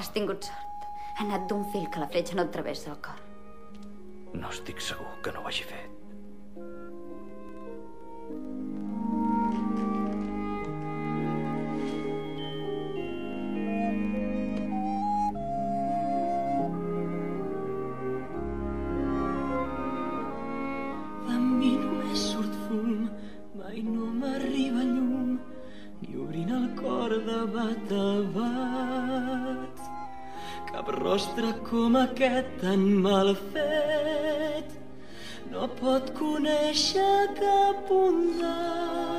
Has tingut sort. Ha anat d'un fil que la fletxa no et travessa el cor. No estic segur que no ho hagi fet. De mi només surt fum, mai no m'arriba llum, ni obrint el cor de bat a bat. Cap rostre com aquest tan mal fet no pot conèixer cap bondat.